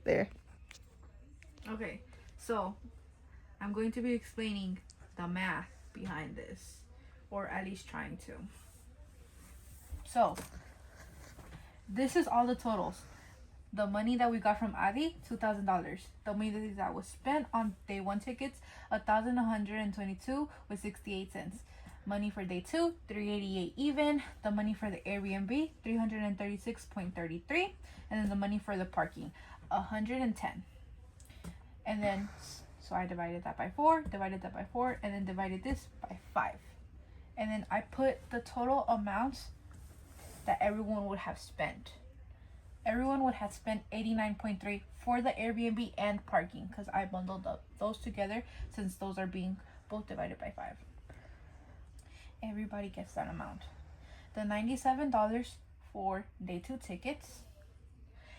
there. Okay, so I'm going to be explaining the math behind this, or at least trying to. So, this is all the totals. The money that we got from Adi, $2,000. The money that was spent on day 1 tickets, $1,122.68. Money for day 2, $388 even. The money for the Airbnb, $336.33, and then the money for the parking, $110. And then, so I divided that by 4, and then divided this by 5. And then I put the total amounts that everyone would have spent. Everyone would have spent $89.3 for the Airbnb and parking, because I bundled up those together since those are being both divided by 5. Everybody gets that amount. The $97 for day 2 tickets,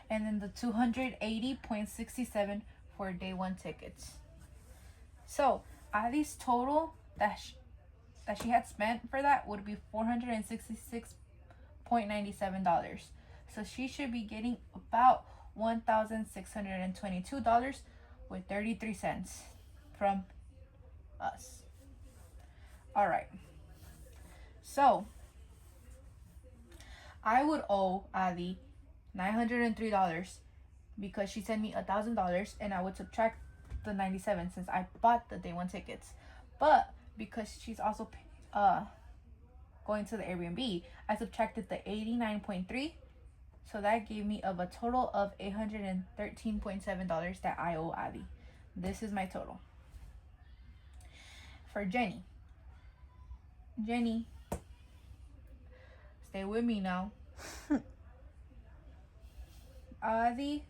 and then the $280.67 for day 1 tickets. So Adi's total that she had spent for that would be $466.97. So she should be getting about $1,622.33 from us. All right. So I would owe Adi $903 because she sent me $1,000, and I would subtract the 97 since I bought the day 1 tickets. But because she's also going to the Airbnb, I subtracted the 89.3. So that gave me a total of $813.7 that I owe Adi. This is my total. For Jenny, stay with me now. Adi,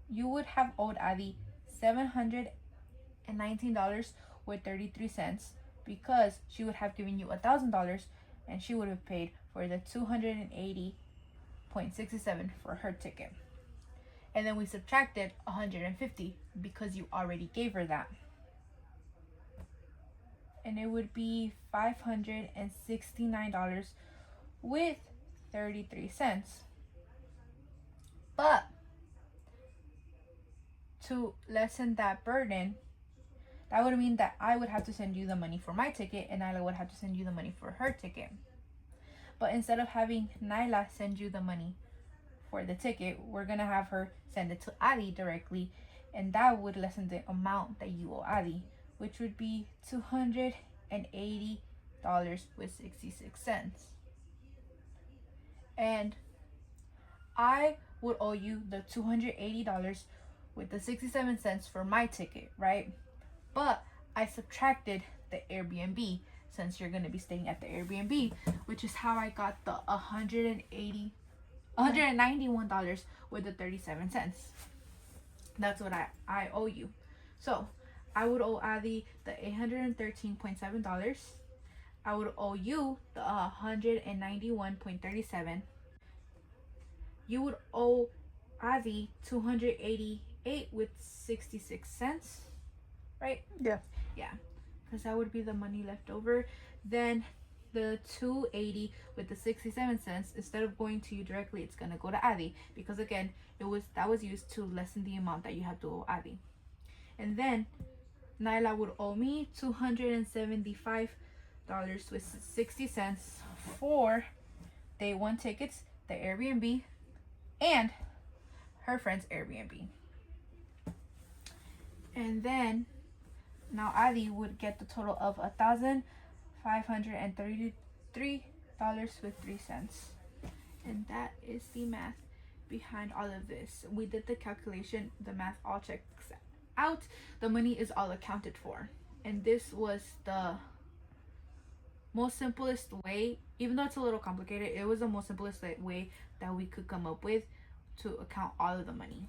you would have owed Adi $719.33 because she would have given you $1,000, and she would have paid for the $280.67 for her ticket. And then we subtracted $150 because you already gave her that. And it would be $569.33. But to lessen that burden, that would mean that I would have to send you the money for my ticket, and Nyla would have to send you the money for her ticket. But instead of having Nyla send you the money for the ticket, we're going to have her send it to Adi directly, and that would lessen the amount that you owe Adi, which would be $280.66. And I would owe you the $280 with the 67 cents for my ticket, right? But I subtracted the Airbnb since you're going to be staying at the Airbnb, which is how I got the $191 with the 37 cents. That's what I owe you. So I would owe Adi the $813.7. I would owe you the $191.37. You would owe Adi $288.66, right? Yeah. Yeah, because that would be the money left over. Then the $280 with the 67 cents, instead of going to you directly, it's gonna go to Adi, because again, that was used to lessen the amount that you have to owe Adi. And then Nyla would owe me $275.60 for day 1 tickets, the Airbnb, and her friend's Airbnb. And then now Adi would get the total of $1,533.03. And that is the math behind all of this. We did the calculation, the math all checks out, the money is all accounted for. And this was the most simplest way, even though it's a little complicated, it was the most simplest way that we could come up with to account all of the money.